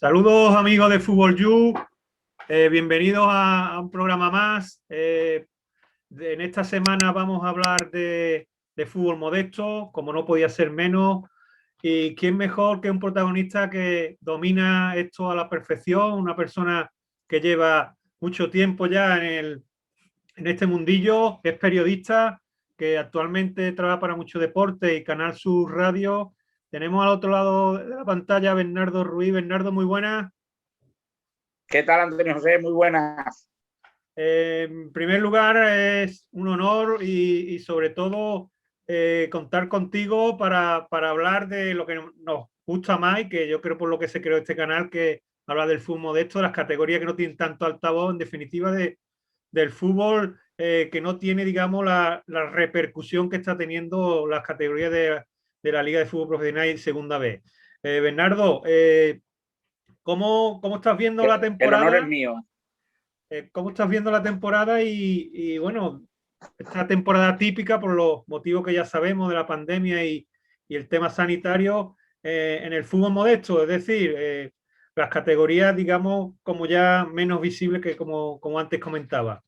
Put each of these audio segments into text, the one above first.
Saludos amigos de Fútbol You, bienvenidos a un programa más. En esta semana vamos a hablar de fútbol modesto, como no podía ser menos. ¿Y quién mejor que un protagonista que domina esto a la perfección? Una persona que lleva mucho tiempo ya en este mundillo, es periodista, que actualmente trabaja para mucho deporte y Canal Sur Radio. Tenemos al otro lado de la pantalla a Bernardo Ruiz. Bernardo, muy buenas. ¿Qué tal, Antonio José? Muy buenas. En primer lugar, es un honor y sobre todo contar contigo para hablar de lo que nos gusta más y que yo creo por lo que se creó este canal, que habla del fútbol modesto, de las categorías que no tienen tanto altavoz, en definitiva del fútbol que no tiene, digamos, la repercusión que está teniendo las categorías de la Liga de Fútbol Profesional y Segunda B. Bernardo, ¿cómo estás viendo la El honor es temporada? mío. ¿Cómo estás viendo la temporada? Bueno, esta temporada típica por los motivos que ya sabemos de la pandemia y el tema sanitario en el fútbol modesto, es decir, las categorías, digamos, como ya menos visibles que como antes comentaba.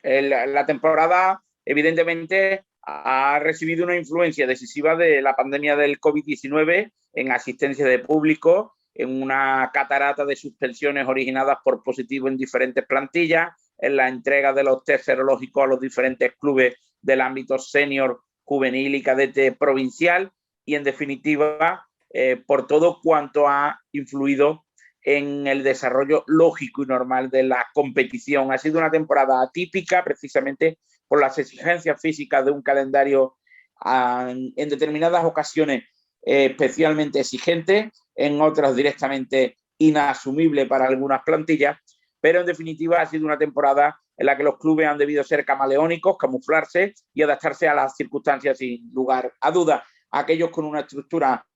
La temporada, evidentemente, ha recibido una influencia decisiva de la pandemia del COVID-19 en asistencia de público, en una catarata de suspensiones originadas por positivo en diferentes plantillas, en la entrega de los test serológicos a los diferentes clubes del ámbito senior, juvenil y cadete provincial y, en definitiva, por todo cuanto ha influido en el desarrollo lógico y normal de la competición. Ha sido una temporada atípica precisamente por las exigencias físicas de un calendario en determinadas ocasiones especialmente exigente, en otras directamente inasumible para algunas plantillas, pero en definitiva ha sido una temporada en la que los clubes han debido ser camaleónicos, camuflarse y adaptarse a las circunstancias sin lugar a dudas. Aquellos con una estructura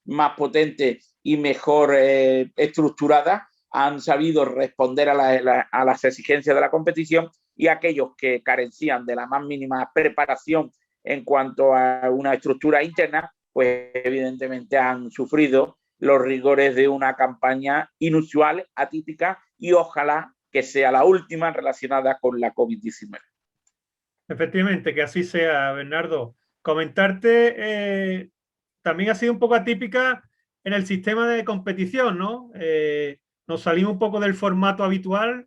más potente y mejor estructurada han sabido responder a las exigencias de la competición, y aquellos que carecían de la más mínima preparación en cuanto a una estructura interna, pues evidentemente han sufrido los rigores de una campaña inusual, atípica, y ojalá que sea la última relacionada con la COVID-19. Efectivamente, que así sea, Bernardo. Comentarte, también ha sido un poco atípica en el sistema de competición, ¿no? Nos salimos un poco del formato habitual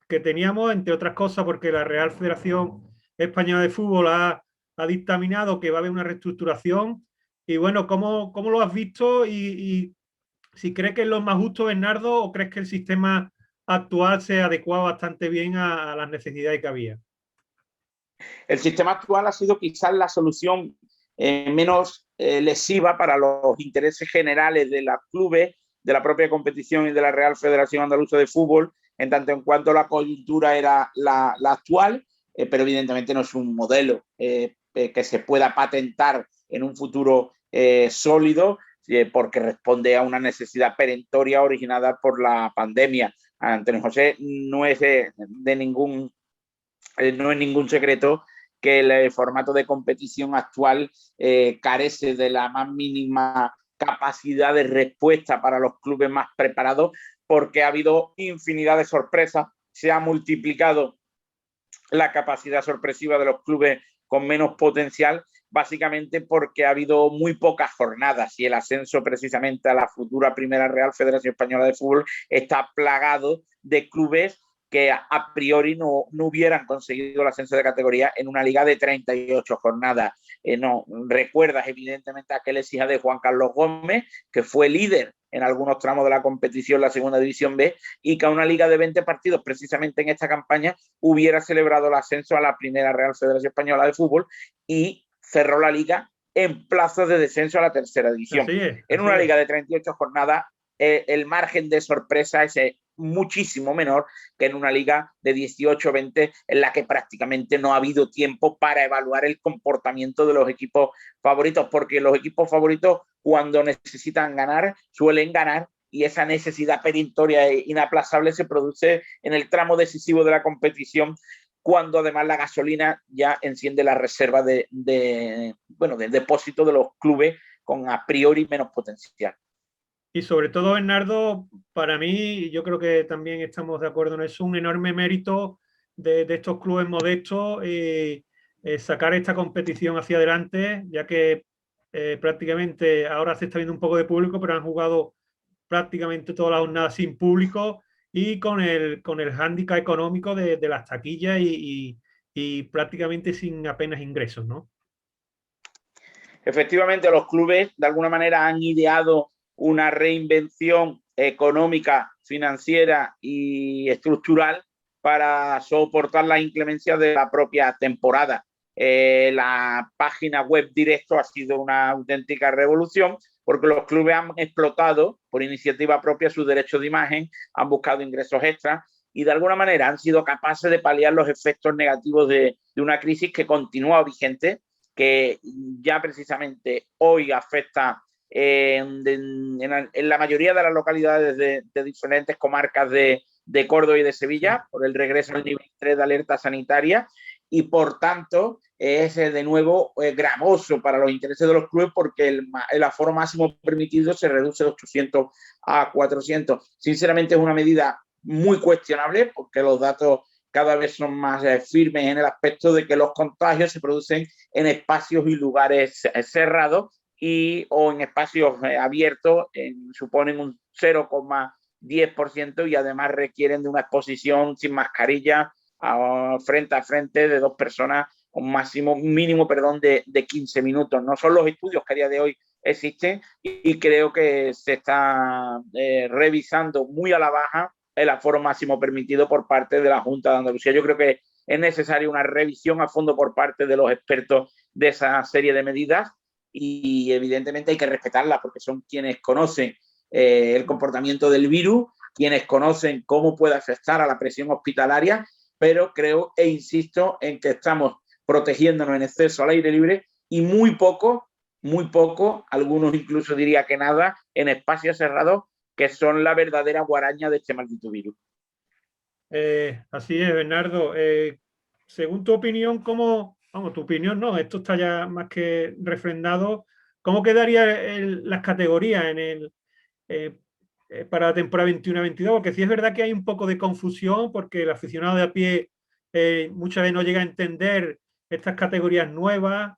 que teníamos, entre otras cosas, porque la Real Federación Española de Fútbol ha dictaminado que va a haber una reestructuración. Y bueno, ¿cómo lo has visto? Y si crees que es lo más justo, Bernardo, o crees que el sistema actual se adecua bastante bien a las necesidades que había. El sistema actual ha sido quizás la solución menos lesiva para los intereses generales de los clubes, de la propia competición y de la Real Federación Andaluza de Fútbol, en tanto en cuanto la coyuntura era la actual, pero evidentemente no es un modelo que se pueda patentar en un futuro sólido, porque responde a una necesidad perentoria originada por la pandemia. Antonio José, no es no es ningún secreto que el formato de competición actual carece de la más mínima capacidad de respuesta para los clubes más preparados, porque ha habido infinidad de sorpresas, se ha multiplicado la capacidad sorpresiva de los clubes con menos potencial, básicamente porque ha habido muy pocas jornadas, y el ascenso precisamente a la futura Primera Real Federación Española de Fútbol está plagado de clubes que a priori no hubieran conseguido el ascenso de categoría en una liga de 38 jornadas. No recuerdas evidentemente aquel exija de Juan Carlos Gómez, que fue líder en algunos tramos de la competición, la segunda división B, y que a una liga de 20 partidos precisamente en esta campaña hubiera celebrado el ascenso a la Primera Real Federación Española de Fútbol, y cerró la liga en plazo de descenso a la tercera división. Así es, en una liga de 38 jornadas, el margen de sorpresa es muchísimo menor que en una liga de 18-20 en la que prácticamente no ha habido tiempo para evaluar el comportamiento de los equipos favoritos, porque los equipos favoritos, cuando necesitan ganar, suelen ganar, y esa necesidad perentoria e inaplazable se produce en el tramo decisivo de la competición, cuando además la gasolina ya enciende la reserva del depósito de los clubes con a priori menos potencial. Y sobre todo, Bernardo, para mí, yo creo que también estamos de acuerdo en eso, un enorme mérito de estos clubes modestos sacar esta competición hacia adelante, ya que prácticamente ahora se está viendo un poco de público, pero han jugado prácticamente toda la jornada sin público y con el hándicap económico de las taquillas y prácticamente sin apenas ingresos, ¿no? Efectivamente, los clubes de alguna manera han ideado una reinvención económica, financiera y estructural para soportar las inclemencias de la propia temporada. La página web directo ha sido una auténtica revolución porque los clubes han explotado por iniciativa propia sus derechos de imagen, han buscado ingresos extras y de alguna manera han sido capaces de paliar los efectos negativos de una crisis que continúa vigente, que ya precisamente hoy afecta en la mayoría de las localidades de diferentes comarcas de Córdoba y de Sevilla, por el regreso al nivel 3 de alerta sanitaria, y por tanto es de nuevo gravoso para los intereses de los clubes porque el aforo máximo permitido se reduce de 800 a 400. Sinceramente es una medida muy cuestionable porque los datos cada vez son más firmes en el aspecto de que los contagios se producen en espacios y lugares cerrados o en espacios abiertos, suponen un 0,10% y además requieren de una exposición sin mascarilla frente a frente de dos personas, un mínimo de 15 minutos. No son los estudios que a día de hoy existen y creo que se está revisando muy a la baja el aforo máximo permitido por parte de la Junta de Andalucía. Yo creo que es necesaria una revisión a fondo por parte de los expertos de esa serie de medidas y evidentemente hay que respetarlas porque son quienes conocen el comportamiento del virus, quienes conocen cómo puede afectar a la presión hospitalaria, pero creo e insisto en que estamos protegiéndonos en exceso al aire libre y muy poco, algunos incluso diría que nada, en espacios cerrados que son la verdadera guaraña de este maldito virus. Así es, Bernardo. Según tu opinión, vamos, tu opinión no, esto está ya más que refrendado, ¿cómo quedarían las categorías para la temporada 21-22? Porque sí es verdad que hay un poco de confusión porque el aficionado de a pie muchas veces no llega a entender estas categorías nuevas,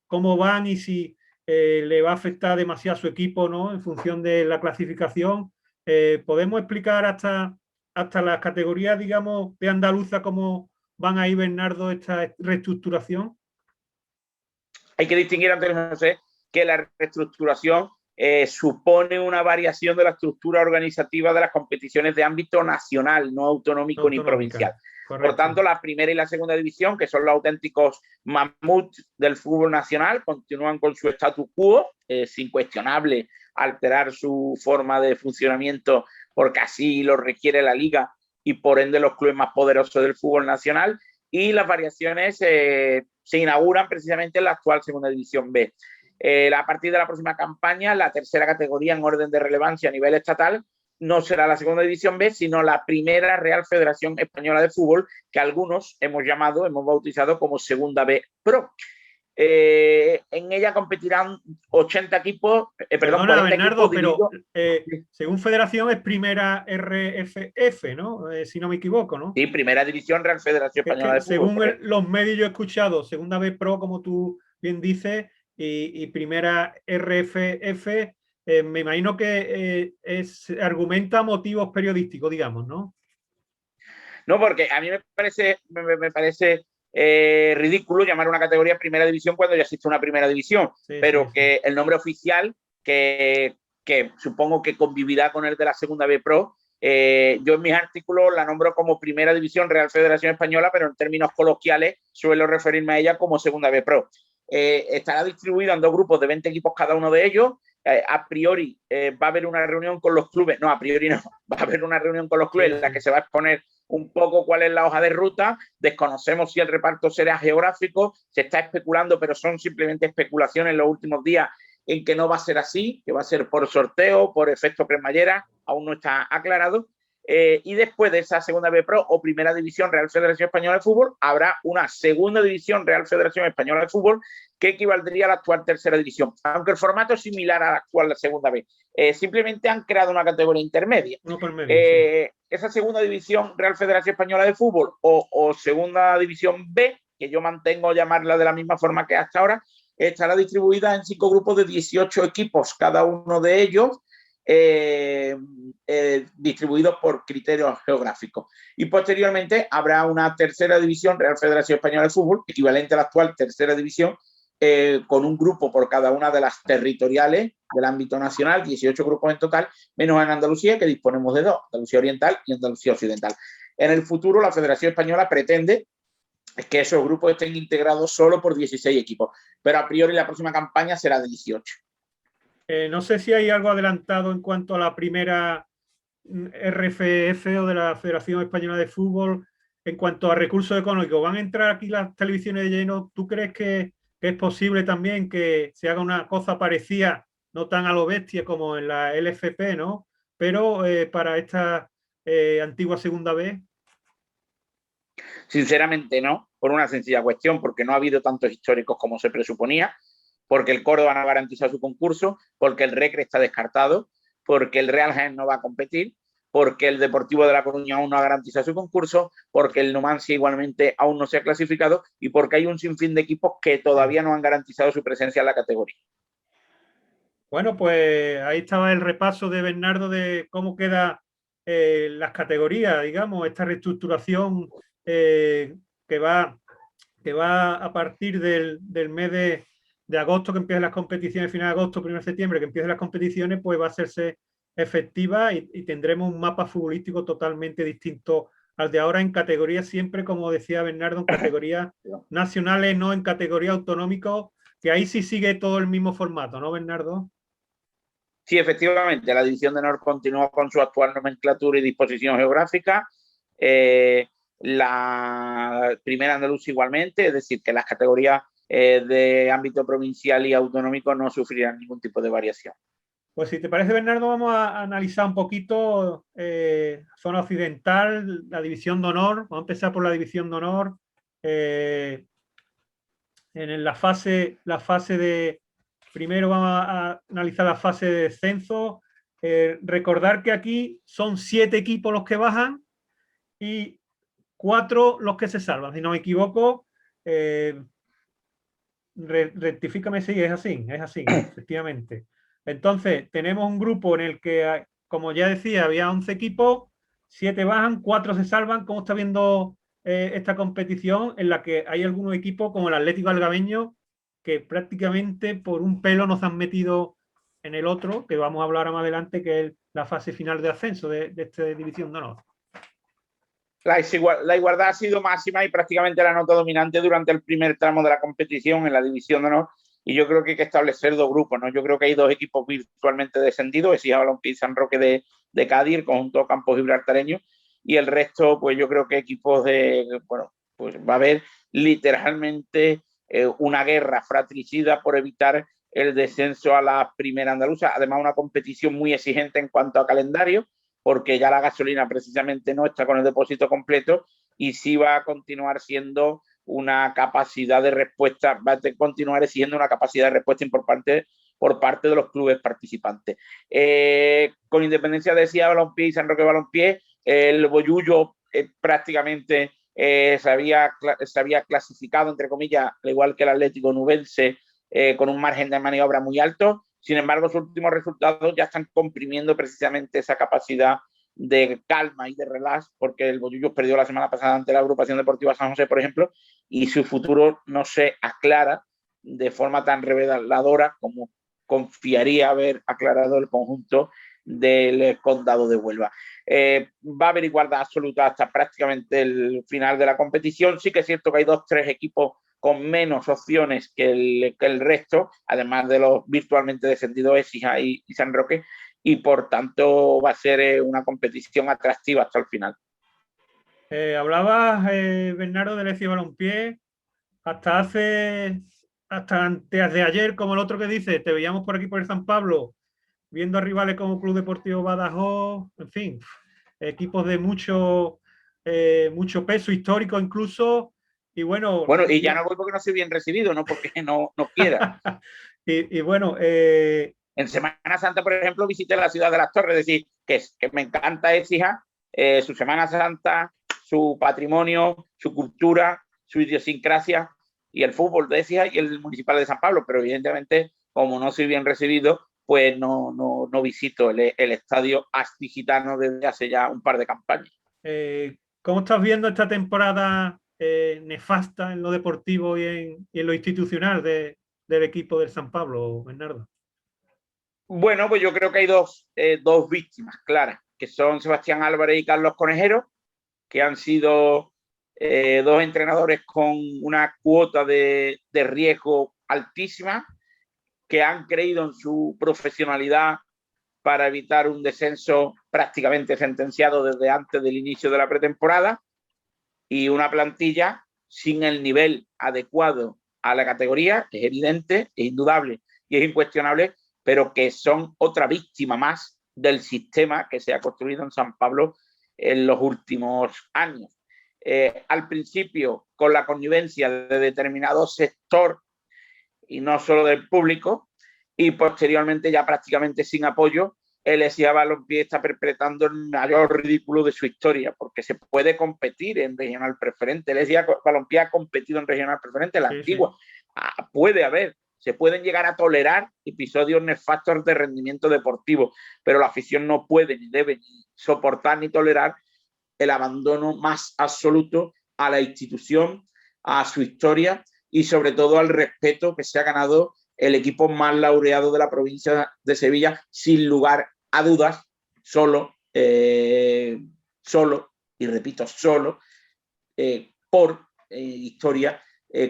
cómo van y si le va a afectar demasiado a su equipo, ¿no? En función de la clasificación. ¿Podemos explicar hasta las categorías, digamos, de andaluza cómo van a ir, Bernardo, esta reestructuración? Hay que distinguir, Antonio José, que la reestructuración supone una variación de la estructura organizativa de las competiciones de ámbito nacional, no autonómico ni provincial. Correcto. Por tanto, la primera y la segunda división, que son los auténticos mamuts del fútbol nacional, continúan con su status quo, sin cuestionable alterar su forma de funcionamiento porque así lo requiere la liga y por ende los clubes más poderosos del fútbol nacional, y las variaciones se inauguran precisamente en la actual segunda división B. A partir de la próxima campaña, la tercera categoría en orden de relevancia a nivel estatal no será la segunda división B, sino la primera Real Federación Española de Fútbol, que algunos hemos bautizado como Segunda B Pro. En ella competirán 80 equipos, Perdona, 40 Bernardo, equipos pero según Federación es primera RFF, ¿no? Si no me equivoco, ¿no? Sí, primera división Real Federación Española de Fútbol. Según los medios yo he escuchado, segunda B Pro, como tú bien dices, y primera RFF, me imagino que argumenta motivos periodísticos, digamos, ¿no? No, porque a mí me parece ridículo llamar una categoría primera división cuando ya existe una primera división, sí, pero sí, que el nombre oficial, que supongo que convivirá con el de la segunda B Pro, yo en mis artículos la nombro como primera división Real Federación Española, pero en términos coloquiales suelo referirme a ella como segunda B Pro. Estará distribuida en dos grupos de 20 equipos cada uno de ellos. A priori va a haber una reunión con los clubes, no, a priori no, va a haber una reunión con los clubes en la que se va a exponer un poco cuál es la hoja de ruta. Desconocemos si el reparto será geográfico, se está especulando, pero son simplemente especulaciones en los últimos días en que no va a ser así, que va a ser por sorteo, por efecto cremallera, aún no está aclarado. Y después de esa segunda B Pro o primera división Real Federación Española de Fútbol, habrá una segunda división Real Federación Española de Fútbol que equivaldría a la actual tercera división, aunque el formato es similar a la actual segunda B. Simplemente han creado una categoría intermedia. No por medio, sí. Esa segunda división Real Federación Española de Fútbol o segunda división B, que yo mantengo llamarla de la misma forma que hasta ahora, estará distribuida en 5 grupos de 18 equipos, cada uno de ellos distribuidos por criterios geográficos. Y posteriormente habrá una tercera división Real Federación Española de Fútbol, equivalente a la actual tercera división, con un grupo por cada una de las territoriales del ámbito nacional, 18 grupos en total, menos en Andalucía, que disponemos de 2, Andalucía Oriental y Andalucía Occidental. En el futuro, la Federación Española pretende que esos grupos estén integrados solo por 16 equipos, pero a priori la próxima campaña será de 18. No sé si hay algo adelantado en cuanto a la primera RFF o de la Federación Española de Fútbol en cuanto a recursos económicos. ¿Van a entrar aquí las televisiones de lleno? ¿Tú crees que es posible también que se haga una cosa parecida, no tan a lo bestia como en la LFP, ¿no? Pero para esta antigua segunda B? Sinceramente no, por una sencilla cuestión, porque no ha habido tantos históricos como se presuponía, porque el Córdoba no garantiza su concurso, porque el Recre está descartado, porque el Real Jaén no va a competir, porque el Deportivo de La Coruña aún no ha garantizado su concurso, porque el Numancia igualmente aún no se ha clasificado y porque hay un sinfín de equipos que todavía no han garantizado su presencia en la categoría. Bueno, pues ahí estaba el repaso de Bernardo de cómo quedan las categorías, digamos, esta reestructuración que va a partir del mes de agosto, que empiezan las competiciones, final de agosto, 1 de septiembre, que empiecen las competiciones, pues va a hacerse efectiva y tendremos un mapa futbolístico totalmente distinto al de ahora en categorías siempre, como decía Bernardo, en categorías nacionales, no en categorías autonómicas, que ahí sí sigue todo el mismo formato, ¿no, Bernardo? Sí, efectivamente, la División de Honor continúa con su actual nomenclatura y disposición geográfica. La primera andaluza igualmente, es decir, que las categorías de ámbito provincial y autonómico no sufrirán ningún tipo de variación. Pues si te parece, Bernardo, vamos a analizar un poquito zona occidental, la división de honor. Vamos a empezar por la división de honor. En la fase de... Primero vamos a analizar la fase de descenso. Recordar que aquí son 7 equipos los que bajan y 4 los que se salvan. Si no me equivoco, rectifícame si es así, efectivamente. Entonces, tenemos un grupo en el que, como ya decía, había 11 equipos, 7 bajan, 4 se salvan. ¿Cómo está viendo esta competición en la que hay algunos equipos como el Atlético Algabeño que prácticamente por un pelo nos han metido en el otro, que vamos a hablar más adelante, que es la fase final de ascenso de esta división de honor? La igualdad ha sido máxima y prácticamente la nota dominante durante el primer tramo de la competición en la división de honor, y yo creo que hay que establecer 2 grupos, ¿no? Yo creo que hay 2 equipos virtualmente descendidos, Écija Balompié y San Roque de Cádiz, el conjunto Campos Gibraltareño, y el resto, pues yo creo que equipos bueno, pues va a haber literalmente una guerra fratricida por evitar el descenso a la primera andaluza, además una competición muy exigente en cuanto a calendario, porque ya la gasolina precisamente no está con el depósito completo y sí va a continuar siendo una capacidad de respuesta, va a continuar exigiendo una capacidad de respuesta por parte de los clubes participantes. Con independencia de Écija Balompié y San Roque Balompié, el Bollullo prácticamente se había clasificado, entre comillas, al igual que el Atlético Nubense, con un margen de maniobra muy alto. Sin embargo, sus últimos resultados ya están comprimiendo precisamente esa capacidad de calma y de relax, porque el Bollullos perdió la semana pasada ante la agrupación deportiva San José, por ejemplo, y su futuro no se aclara de forma tan reveladora como confiaría haber aclarado el conjunto del condado de Huelva. Va a haber igualdad absoluta hasta prácticamente el final de la competición. Sí que es cierto que hay 2-3 equipos con menos opciones que el resto, además de los virtualmente descendidos Écija y San Roque, y por tanto va a ser una competición atractiva hasta el final. Hablabas, Bernardo, del Écija Balompié, hasta antes de ayer, como el otro que dice, te veíamos por aquí por el San Pablo, viendo a rivales como Club Deportivo Badajoz, en fin, equipos de mucho peso histórico incluso. Y bueno, Bueno, y ya no voy porque no soy bien recibido, no porque no quiera. y bueno, En Semana Santa, por ejemplo, visité la ciudad de las Torres, es decir, que me encanta Écija, su Semana Santa, su patrimonio, su cultura, su idiosincrasia y el fútbol de Écija y el municipal de San Pablo, pero evidentemente, como no soy bien recibido, pues no visito el estadio astigitano desde hace ya un par de campañas. ¿cómo estás viendo esta temporada nefasta en lo deportivo y en lo institucional del equipo del San Pablo, Bernardo? Bueno, pues yo creo que hay dos víctimas claras, que son Sebastián Álvarez y Carlos Conejero, que han sido dos entrenadores con una cuota de riesgo altísima, que han creído en su profesionalidad para evitar un descenso prácticamente sentenciado desde antes del inicio de la pretemporada, y una plantilla sin el nivel adecuado a la categoría, es evidente, es indudable y es incuestionable, pero que son otra víctima más del sistema que se ha construido en San Pablo en los últimos años. Al principio, con la connivencia de determinado sector y no solo del público, y posteriormente ya prácticamente sin apoyo, el Écija Balompié está perpetrando el mayor ridículo de su historia, porque se puede competir en regional preferente. El Écija Balompié ha competido en regional preferente, la antigua. Se pueden llegar a tolerar episodios nefastos de rendimiento deportivo, pero la afición no puede ni debe ni soportar ni tolerar el abandono más absoluto a la institución, a su historia y sobre todo al respeto que se ha ganado el equipo más laureado de la provincia de Sevilla, sin lugar a dudas, solo, y repito, solo, por historia,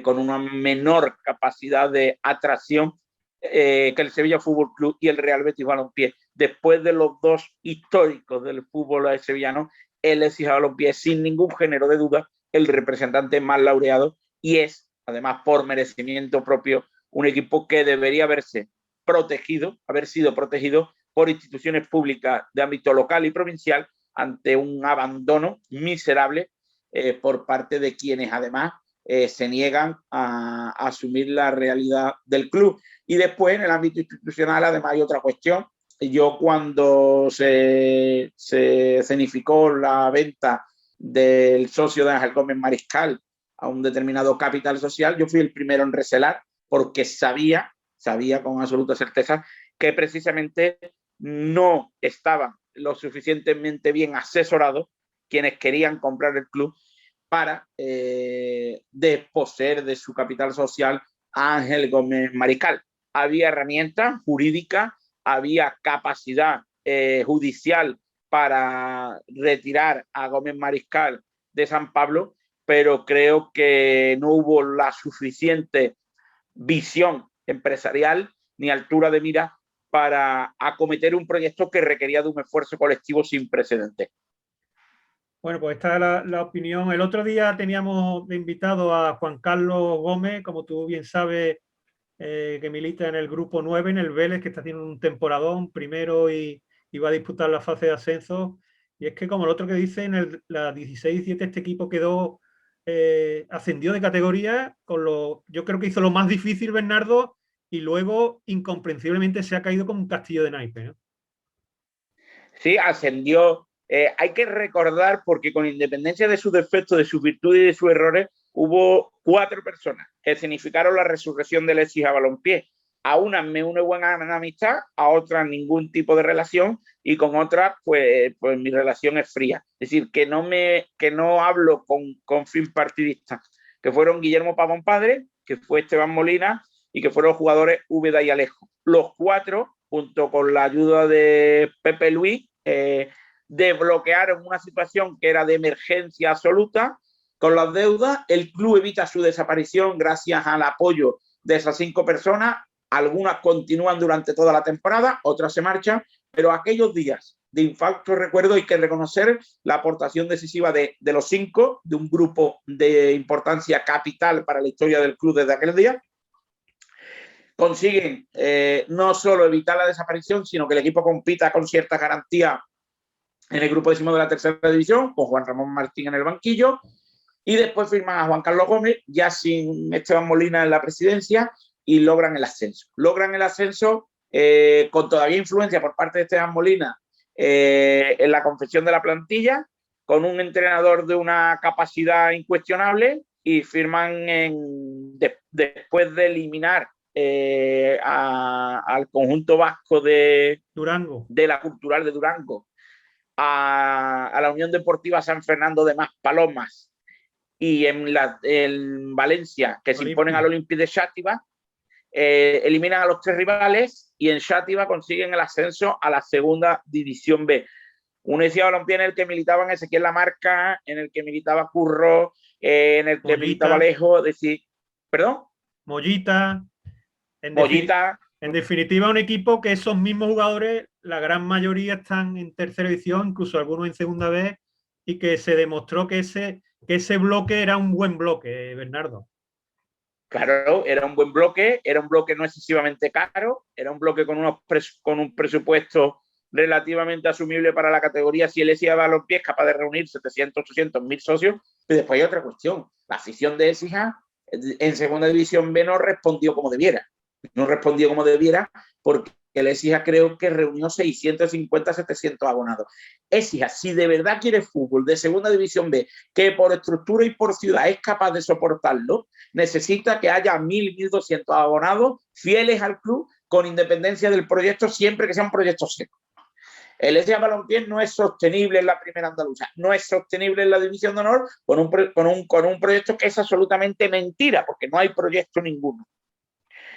con una menor capacidad de atracción que el Sevilla Fútbol Club y el Real Betis Balompié. Después de los dos históricos del fútbol sevillano, el Écija Balompié, sin ningún género de duda, el representante más laureado, y es, además, por merecimiento propio, un equipo que debería haber sido protegido por instituciones públicas de ámbito local y provincial ante un abandono miserable por parte de quienes además se niegan a asumir la realidad del club. Y después, en el ámbito institucional, además hay otra cuestión. Yo, cuando se escenificó la venta del socio de Ángel Gómez Mariscal a un determinado capital social, yo fui el primero en recelar, porque sabía con absoluta certeza que precisamente no estaban lo suficientemente bien asesorados quienes querían comprar el club para desposeer de su capital social a Ángel Gómez Mariscal. Había herramientas jurídicas, había capacidad judicial para retirar a Gómez Mariscal de San Pablo, pero creo que no hubo la suficiente visión empresarial ni altura de mira para acometer un proyecto que requería de un esfuerzo colectivo sin precedentes. Bueno, pues esta es la opinión. El otro día teníamos de invitado a Juan Carlos Gómez, como tú bien sabes, que milita en el grupo 9, en el Vélez, que está haciendo un temporadón primero y va a disputar la fase de ascenso. Y es que, como el otro que dice, en la 16-17 este equipo quedó, ascendió de categoría, yo creo que hizo lo más difícil Bernardo, y luego incomprensiblemente se ha caído como un castillo de naipes, ¿no? Sí, ascendió. Hay que recordar, porque con independencia de sus defectos, de sus virtudes y de sus errores, hubo 4 personas que significaron la resurrección del Écija Balompié. A unas me une buena amistad, a otras ningún tipo de relación, y con otras pues mi relación es fría. Es decir, que no hablo con fin partidista, que fueron Guillermo Pavón padre, que fue Esteban Molina y que fueron los jugadores Úbeda y Alejo. Los 4, junto con la ayuda de Pepe Luis, desbloquearon una situación que era de emergencia absoluta con las deudas. El club evita su desaparición gracias al apoyo de esas 5 personas. Algunas continúan durante toda la temporada, otras se marchan, pero aquellos días de infausto recuerdo hay que reconocer la aportación decisiva de los 5, de un grupo de importancia capital para la historia del club desde aquel día. Consiguen no solo evitar la desaparición, sino que el equipo compita con cierta garantía en el grupo décimo de la tercera división, con Juan Ramón Martín en el banquillo, y después firman a Juan Carlos Gómez, ya sin Esteban Molina en la presidencia, y logran el ascenso. Logran el ascenso con todavía influencia por parte de Esteban Molina en la confección de la plantilla, con un entrenador de una capacidad incuestionable, y firman después de eliminar al conjunto vasco de Durango, de la Cultural de Durango, a la Unión Deportiva San Fernando de Maspalomas, y en Valencia, que se imponen al Olympique de Xàtiva, eliminan a los 3 rivales, y en Xàtiva consiguen el ascenso a la segunda división B. Un Eixia Balompié en el que militaban Ezequiel Lamarca, en el que militaba Curro, en el que Mollita, militaba Alejo, decir, ¿perdón? Mollita, Mollita. En definitiva, un equipo que esos mismos jugadores, la gran mayoría están en tercera división, incluso algunos en segunda vez, y que se demostró que ese bloque era un buen bloque, Bernardo. Claro, era un buen bloque, era un bloque no excesivamente caro, era un bloque con un presupuesto relativamente asumible para la categoría. Si el Eixia Balompié es capaz de reunir 700, 800 mil socios, pero después hay otra cuestión. La afición de Écija en segunda división B no respondió como debiera. No respondió como debiera porque el Écija creo que reunió 650, 700 abonados. Écija, si de verdad quiere fútbol de segunda división B, que por estructura y por ciudad es capaz de soportarlo, necesita que haya 1.000, 1.200 abonados fieles al club, con independencia del proyecto, siempre que sea un proyecto seco. El Eixia Balompié no es sostenible en la primera andaluza, no es sostenible en la división de honor con un proyecto que es absolutamente mentira, porque no hay proyecto ninguno.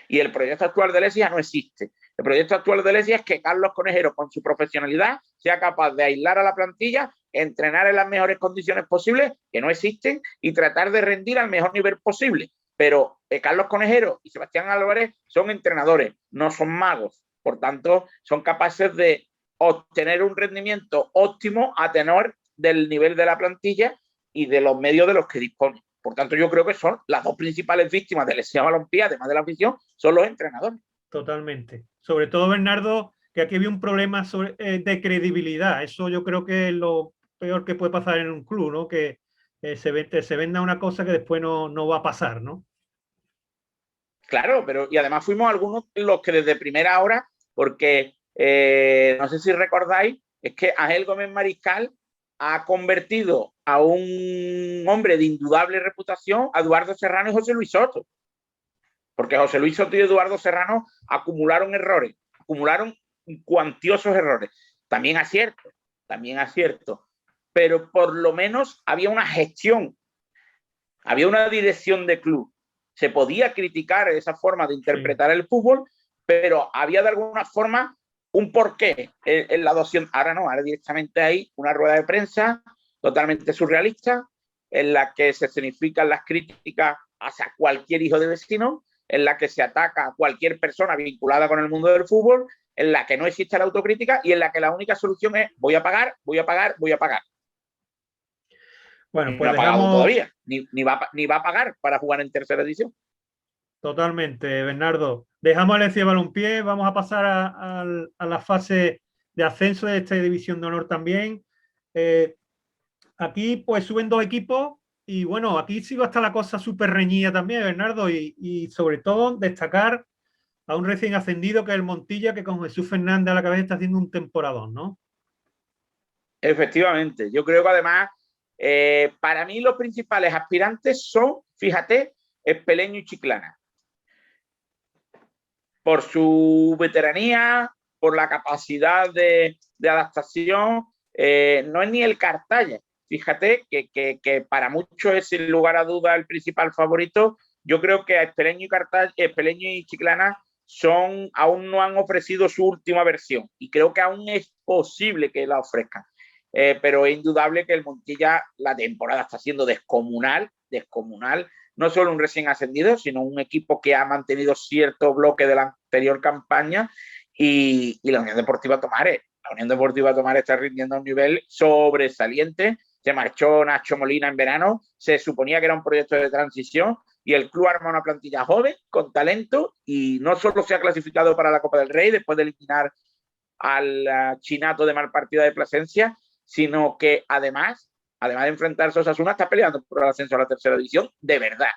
Y el proyecto actual de Eixia no existe. El proyecto actual de Eixia es que Carlos Conejero, con su profesionalidad, sea capaz de aislar a la plantilla, entrenar en las mejores condiciones posibles, que no existen, y tratar de rendir al mejor nivel posible. Pero Carlos Conejero y Sebastián Álvarez son entrenadores, no son magos. Por tanto, son capaces de obtener un rendimiento óptimo a tenor del nivel de la plantilla y de los medios de los que disponen. Por tanto, yo creo que son las 2 principales víctimas del Eixia Balompié, además de la afición, son los entrenadores. Totalmente. Sobre todo, Bernardo, que aquí había un problema de credibilidad. Eso yo creo que es lo peor que puede pasar en un club, ¿no? Que se venda una cosa que después no va a pasar, ¿no? Claro, pero y además fuimos algunos los que desde primera hora, porque no sé si recordáis, es que Ángel Gómez Mariscal ha convertido a un hombre de indudable reputación a Eduardo Serrano y José Luis Soto. Porque José Luis Soto y Eduardo Serrano acumularon errores, acumularon cuantiosos errores. También acierto. Pero por lo menos había una gestión, había una dirección de club. Se podía criticar esa forma de interpretar el fútbol, pero había de alguna forma un porqué en la adopción. Ahora no, ahora directamente hay una rueda de prensa totalmente surrealista en la que se escenifican las críticas hacia cualquier hijo de vecino, en la que se ataca a cualquier persona vinculada con el mundo del fútbol, en la que no existe la autocrítica y en la que la única solución es voy a pagar. Bueno, pues no ha pagado todavía, ni va a pagar para jugar en tercera división. Totalmente, Bernardo. Dejamos el Eixia Balompié, vamos a pasar a la fase de ascenso de esta división de honor también. Aquí pues suben 2 equipos y bueno, aquí sí va a estar la cosa súper reñida también, Bernardo, y sobre todo destacar a un recién ascendido que es el Montilla, que con Jesús Fernández a la cabeza está haciendo un temporadón, ¿no? Efectivamente, yo creo que además para mí los principales aspirantes son, fíjate, Espeleño y Chiclana. Por su veteranía, por la capacidad de adaptación, no es ni el Cartaya. Fíjate que para muchos es sin lugar a duda el principal favorito. Yo creo que a Espeleño y Chiclana aún no han ofrecido su última versión y creo que aún es posible que la ofrezcan. Pero es indudable que el Montilla la temporada está siendo descomunal. No solo un recién ascendido, sino un equipo que ha mantenido cierto bloque de la anterior campaña y la Unión Deportiva Tomares. La Unión Deportiva Tomares está rindiendo a un nivel sobresaliente. Se marchó Nacho Molina en verano, se suponía que era un proyecto de transición y el club arma una plantilla joven, con talento, y no solo se ha clasificado para la Copa del Rey después de eliminar al Chinato de Malpartida de Plasencia, sino que además de enfrentarse a Osasuna, está peleando por el ascenso a la tercera división de verdad.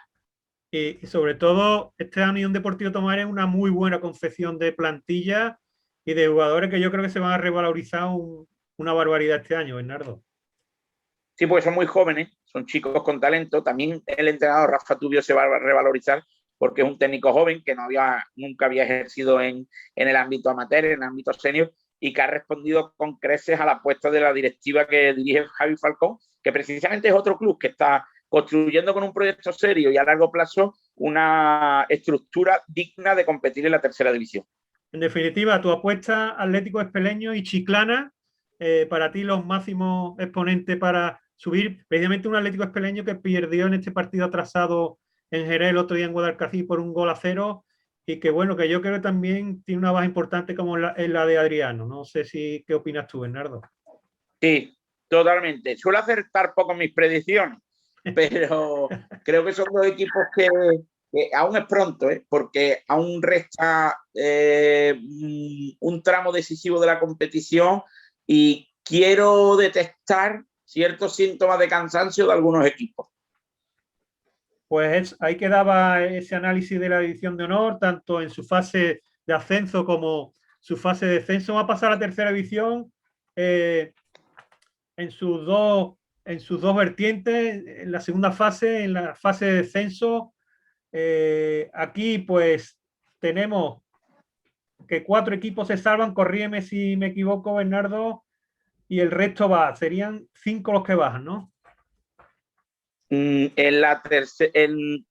Y sobre todo, este Unión Deportivo Tomar es una muy buena confección de plantilla y de jugadores que yo creo que se van a revalorizar una barbaridad este año, Bernardo. Sí, porque son muy jóvenes, son chicos con talento. También el entrenador Rafa Tubio se va a revalorizar porque es un técnico joven que nunca había ejercido en el ámbito amateur, en el ámbito senior, y que ha respondido con creces a la apuesta de la directiva que dirige Javi Falcón, que precisamente es otro club que está construyendo con un proyecto serio y a largo plazo una estructura digna de competir en la tercera división. En definitiva, tu apuesta Atlético Espeleño y Chiclana, para ti los máximos exponentes para subir, precisamente un Atlético Espeleño que perdió en este partido atrasado en Jerez el otro día en Guadalcacín por 1-0 y que bueno, que yo creo que también tiene una baja importante como la de Adriano. No sé si qué opinas tú, Bernardo. Sí, totalmente. Suelo acertar poco mis predicciones, pero creo que son dos equipos que aún es pronto, porque aún resta un tramo decisivo de la competición y quiero detectar ciertos síntomas de cansancio de algunos equipos. Pues ahí quedaba ese análisis de la división de honor, tanto en su fase de ascenso como su fase de descenso. Va a pasar a la tercera división en sus dos vertientes, en la segunda fase, en la fase de descenso. Aquí pues tenemos que 4 equipos se salvan, corrígeme si me equivoco, Bernardo, y el resto serían 5 los que bajan, ¿no? En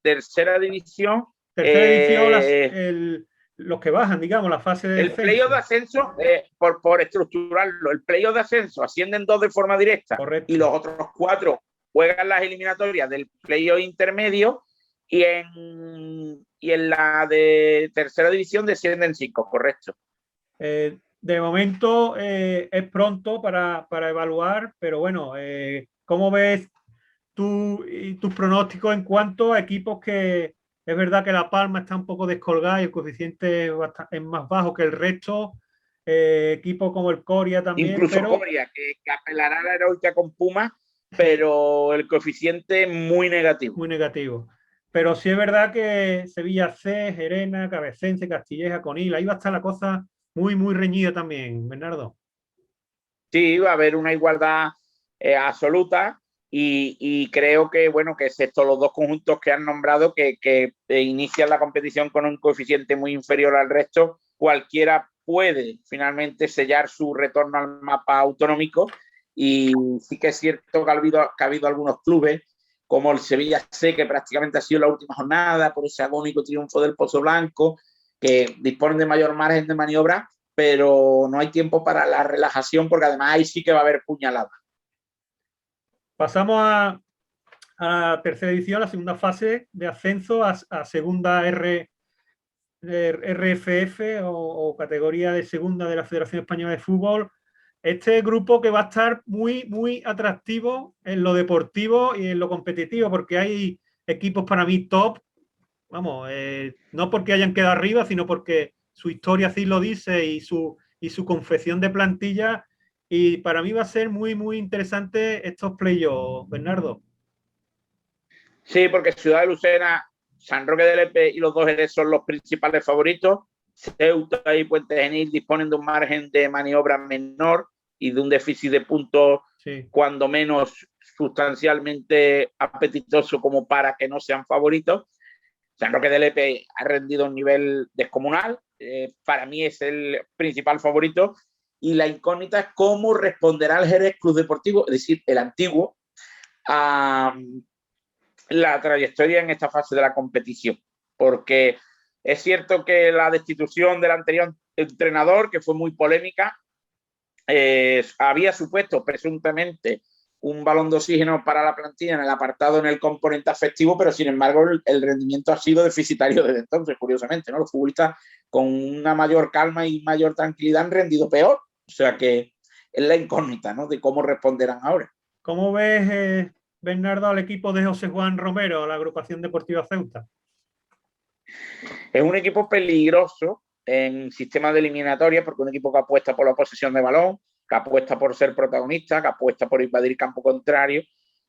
tercera división. Tercera división, los que bajan, digamos, la fase de descenso. El playoff de ascenso, por estructurarlo, el playoff de ascenso ascienden 2 de forma directa. Correcto. Y los otros 4 juegan las eliminatorias del playoff intermedio y en la de tercera división descienden 5, correcto. De momento es pronto para evaluar, pero bueno, ¿cómo ves tus pronósticos en cuanto a equipos que es verdad que La Palma está un poco descolgada y el coeficiente es más bajo que el resto? Equipos como el Coria también. Incluso Coria, que apelará a la heroica con Pumas, pero el coeficiente muy negativo. Muy negativo. Pero sí es verdad que Sevilla C, Gerena, Cabecense, Castilleja, Conil, ahí va a estar la cosa muy, muy reñida también, Bernardo. Sí, va a haber una igualdad absoluta y creo que, bueno, que excepto los 2 conjuntos que han nombrado que inician la competición con un coeficiente muy inferior al resto, cualquiera puede finalmente sellar su retorno al mapa autonómico. Y sí que es cierto que ha habido algunos clubes como el Sevilla C, que prácticamente ha sido la última jornada por ese agónico triunfo del Pozo Blanco, que disponen de mayor margen de maniobra, pero no hay tiempo para la relajación porque además ahí sí que va a haber puñalada. Pasamos a la tercera edición, la segunda fase de ascenso a segunda RFF o categoría de segunda de la Federación Española de Fútbol. Este grupo que va a estar muy, muy atractivo en lo deportivo y en lo competitivo, porque hay equipos para mí top, vamos, no porque hayan quedado arriba, sino porque su historia así lo dice y su confección de plantilla. Y para mí va a ser muy, muy interesante estos playoffs, Bernardo. Sí, porque Ciudad de Lucena, San Roque del Lepe y los 2 Jerez son los principales favoritos. Ceuta y Puente Genil disponen de un margen de maniobra menor y de un déficit de puntos, sí, cuando menos sustancialmente apetitoso como para que no sean favoritos. San Roque del Lepe ha rendido un nivel descomunal. Para mí es el principal favorito. Y la incógnita es cómo responderá el Jerez Club Deportivo, es decir, el antiguo, a la trayectoria en esta fase de la competición. Porque es cierto que la destitución del anterior entrenador, que fue muy polémica, había supuesto presuntamente un balón de oxígeno para la plantilla en el apartado en el componente afectivo, pero sin embargo el rendimiento ha sido deficitario desde entonces, curiosamente, ¿no? Los futbolistas con una mayor calma y mayor tranquilidad han rendido peor, o sea que es la incógnita, ¿no?, de cómo responderán ahora. ¿Cómo ves, Bernardo, al equipo de José Juan Romero, la agrupación deportiva Ceuta? Es un equipo peligroso en sistema de eliminatoria porque es un equipo que apuesta por la posesión de balón, que apuesta por ser protagonista, que apuesta por invadir campo contrario,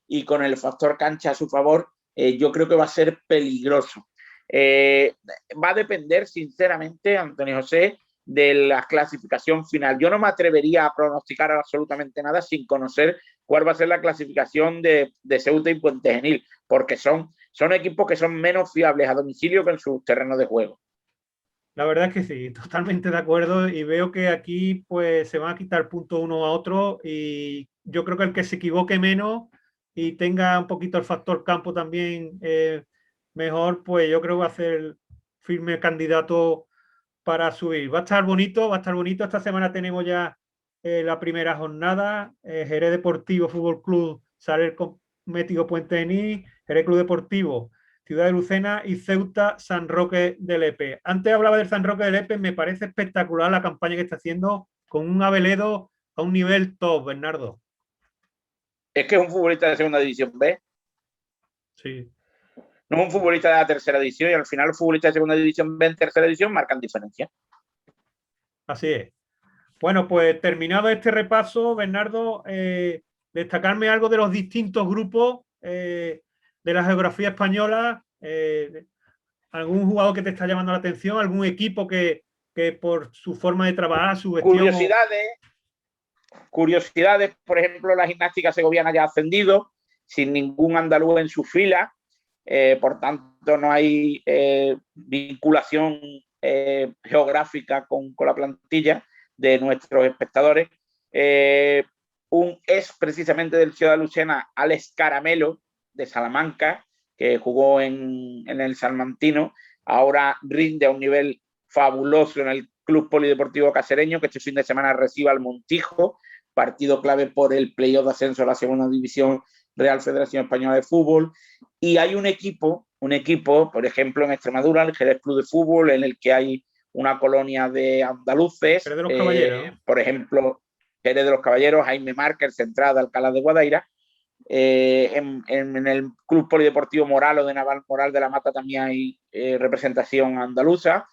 y con el factor cancha a su favor, yo creo que va a ser peligroso. Va a depender, sinceramente, Antonio José, de la clasificación final. Yo no me atrevería a pronosticar absolutamente nada sin conocer cuál va a ser la clasificación de Ceuta y Puente Genil, porque son equipos que son menos fiables a domicilio que en sus terrenos de juego. La verdad es que sí, totalmente de acuerdo, y veo que aquí pues se van a quitar punto uno a otro, y yo creo que el que se equivoque menos y tenga un poquito el factor campo también mejor, pues yo creo que va a ser firme candidato para subir. Va a estar bonito, va a estar bonito. Esta semana tenemos ya la primera jornada. Jerez Deportivo Fútbol Club Saler Mético Puente Genil, Jerez Club Deportivo Ciudad de Lucena y Ceuta San Roque de Lepe. Antes hablaba del San Roque de Lepe, me parece espectacular la campaña que está haciendo con un Abeledo a un nivel top, Bernardo. Es que es un futbolista de segunda división B. Sí. No es un futbolista de la tercera división, y al final los futbolistas de segunda división B en tercera división marcan diferencia. Así es. Bueno, pues terminado este repaso, Bernardo, destacarme algo de los distintos grupos de la geografía española, algún jugador que te está llamando la atención, algún equipo que por su forma de trabajar, su gestión... Curiosidades, por ejemplo, la gimnástica segoviana ya ha ascendido, sin ningún andaluz en su fila, por tanto no hay vinculación geográfica con la plantilla de nuestros espectadores. Es precisamente del Ciudad de Lucena Alex Caramelo, de Salamanca, que jugó en el Salmantino, ahora rinde a un nivel fabuloso en el Club Polideportivo Cacereño, que este fin de semana recibe al Montijo, partido clave por el playoff de ascenso a la segunda división Real Federación Española de Fútbol. Y hay un equipo, por ejemplo, en Extremadura, el Jerez Club de Fútbol, en el que hay una colonia de andaluces, Jerez de los Caballeros, ¿no? Por ejemplo, Jerez de los Caballeros, Jaime Márquez, central de Alcalá de Guadaira. En el Club Polideportivo Moral o de Naval Moral de la Mata también hay representación andaluza,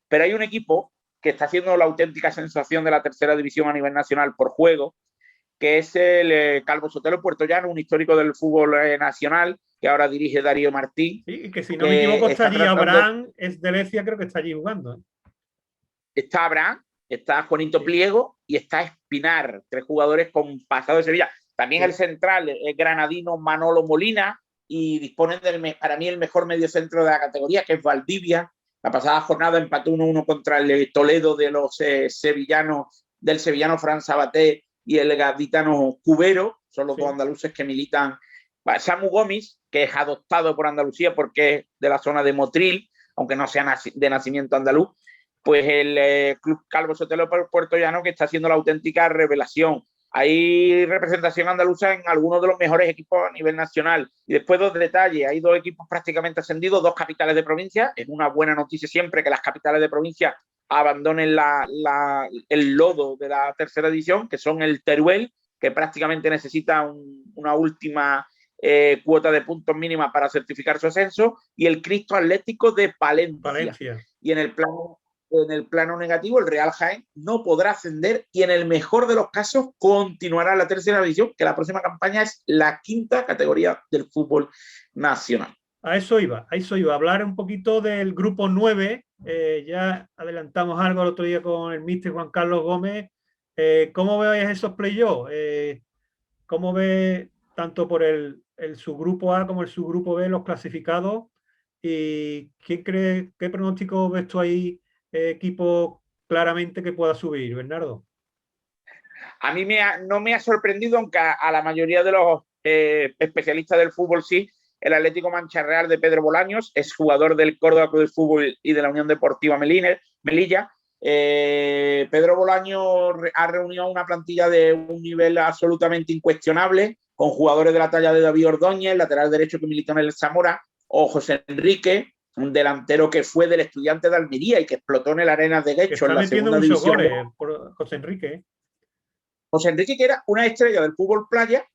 pero hay un equipo que está haciendo la auténtica sensación de la tercera división a nivel nacional por juego, que es el Calvo Sotelo Puertollano, un histórico del fútbol nacional, que ahora dirige Darío Martín. Sí, y que si no me equivoco está allí Abraham, es de Lecia, creo que está allí jugando. Está Abraham, está Juanito Pliego y está Espinar, 3 jugadores con pasado de Sevilla. También el central es granadino Manolo Molina, y disponen para mí el mejor mediocentro de la categoría, que es Valdivia. La pasada jornada empató 1-1 contra el Toledo de los sevillanos, del sevillano Fran Sabaté y el gaditano Cubero. Son los dos andaluces que militan. Samu Gómez, que es adoptado por Andalucía porque es de la zona de Motril, aunque no sea de nacimiento andaluz, pues el Club Calvo Sotelo Puertollano, que está haciendo la auténtica revelación. Hay representación andaluza en algunos de los mejores equipos a nivel nacional. Y después 2 detalles. Hay 2 equipos prácticamente ascendidos, 2 capitales de provincia. Es una buena noticia siempre que las capitales de provincia abandonen el lodo de la tercera división, que son el Teruel, que prácticamente necesita una última cuota de puntos mínima para certificar su ascenso, y el Cristo Atlético de Palencia. Y en el plano negativo, el Real Jaén no podrá ascender, y en el mejor de los casos continuará la tercera división, que la próxima campaña es la 5ª categoría del fútbol nacional. A eso iba, hablar un poquito del grupo 9. Ya adelantamos algo el otro día con el míster Juan Carlos Gómez. ¿Cómo veis esos playoffs? ¿Cómo ve tanto por el subgrupo A como el subgrupo B los clasificados? ¿Y qué pronóstico ves tú ahí, equipo claramente que pueda subir, Bernardo? A mí no me ha sorprendido, aunque a la mayoría de los especialistas del fútbol sí, el Atlético Mancha Real de Pedro Bolaños, es jugador del Córdoba Club de Fútbol y de la Unión Deportiva Melilla. Pedro Bolaños ha reunido una plantilla de un nivel absolutamente incuestionable, con jugadores de la talla de David Ordóñez, lateral derecho que milita en el Zamora, o José Enrique, un delantero que fue del Estudiante de Almería y que explotó en el Arenas de Guecho en la segunda división. Goles por José Enrique. José Enrique, que era una estrella del fútbol playa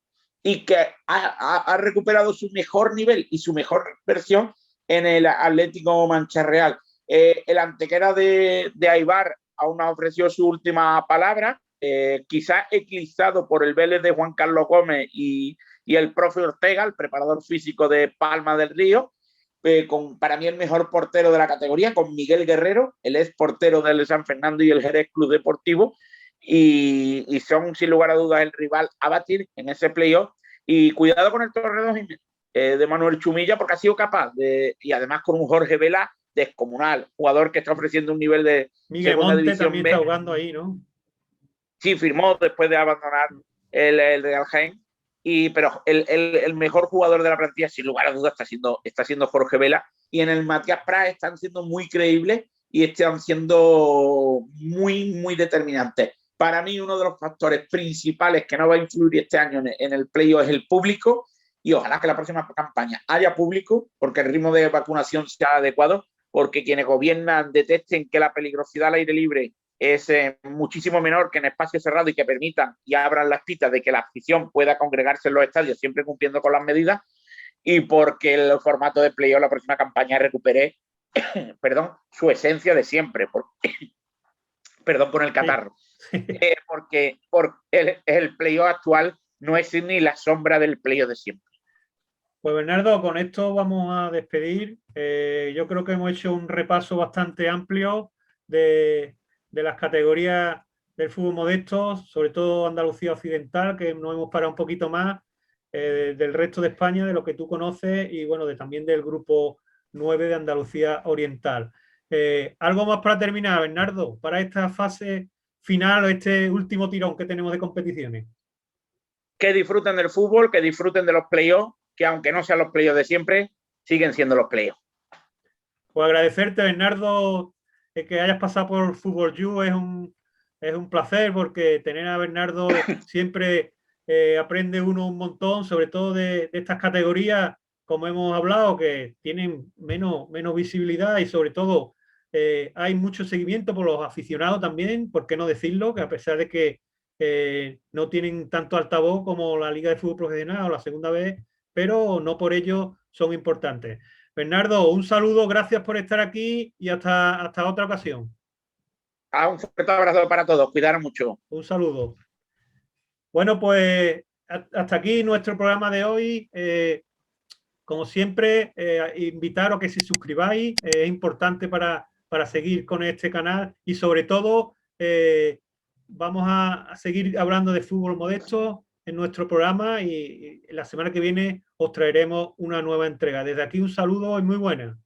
y que ha recuperado su mejor nivel y su mejor versión en el Atlético Mancha Real. El Antequera de Aibar aún no ofreció su última palabra. quizás eclipsado por el Vélez de Juan Carlos Gómez y el profe Ortega, el preparador físico de Palma del Río, con para mí el mejor portero de la categoría, con Miguel Guerrero, el ex portero del San Fernando y el Jerez Club Deportivo, y son sin lugar a dudas el rival a batir en ese playoff. Y cuidado con el Torredón de Manuel Chumilla, porque ha sido capaz y además con un Jorge Vela descomunal, jugador que está ofreciendo un nivel de Miguel segunda Monte división también B. está jugando ahí, ¿no? Sí, firmó después de abandonar el Real Jaén. Pero el mejor jugador de la plantilla, sin lugar a dudas, está siendo Jorge Vela. Y en el Matías Prats están siendo muy creíbles y están siendo muy, muy determinantes. Para mí, uno de los factores principales que no va a influir este año en el playoff es el público. Y ojalá que la próxima campaña haya público, porque el ritmo de vacunación sea adecuado, porque quienes gobiernan detesten que la peligrosidad al aire libre es muchísimo menor que en espacios cerrados y que permitan y abran las pistas de que la afición pueda congregarse en los estadios siempre cumpliendo con las medidas, y porque el formato de playoff la próxima campaña recupere su esencia de siempre. Perdón por el catarro. Sí. Porque el playoff actual no es ni la sombra del playoff de siempre. Pues Bernardo, con esto vamos a despedir. Yo creo que hemos hecho un repaso bastante amplio de las categorías del fútbol modesto, sobre todo Andalucía Occidental, que nos hemos parado un poquito más del resto de España, de lo que tú conoces, y bueno, también del grupo 9 de Andalucía Oriental. ¿Algo más para terminar, Bernardo, para esta fase final o este último tirón que tenemos de competiciones? Que disfruten del fútbol, que disfruten de los playoffs, que aunque no sean los playoffs de siempre, siguen siendo los playoffs. Pues agradecerte, Bernardo, que hayas pasado por Fútbol You. Es un placer, porque tener a Bernardo siempre aprende uno un montón, sobre todo de estas categorías, como hemos hablado, que tienen menos visibilidad, y sobre todo hay mucho seguimiento por los aficionados también, por qué no decirlo, que a pesar de que no tienen tanto altavoz como la Liga de Fútbol Profesional o la segunda vez, pero no por ello son importantes. Bernardo, un saludo, gracias por estar aquí y hasta otra ocasión. Un fuerte abrazo para todos, cuidar mucho. Un saludo. Bueno, pues hasta aquí nuestro programa de hoy. Como siempre, invitaros a que se suscribáis, es importante para seguir con este canal, y sobre todo vamos a seguir hablando de fútbol modesto en nuestro programa, y la semana que viene os traeremos una nueva entrega. Desde aquí un saludo y muy buena.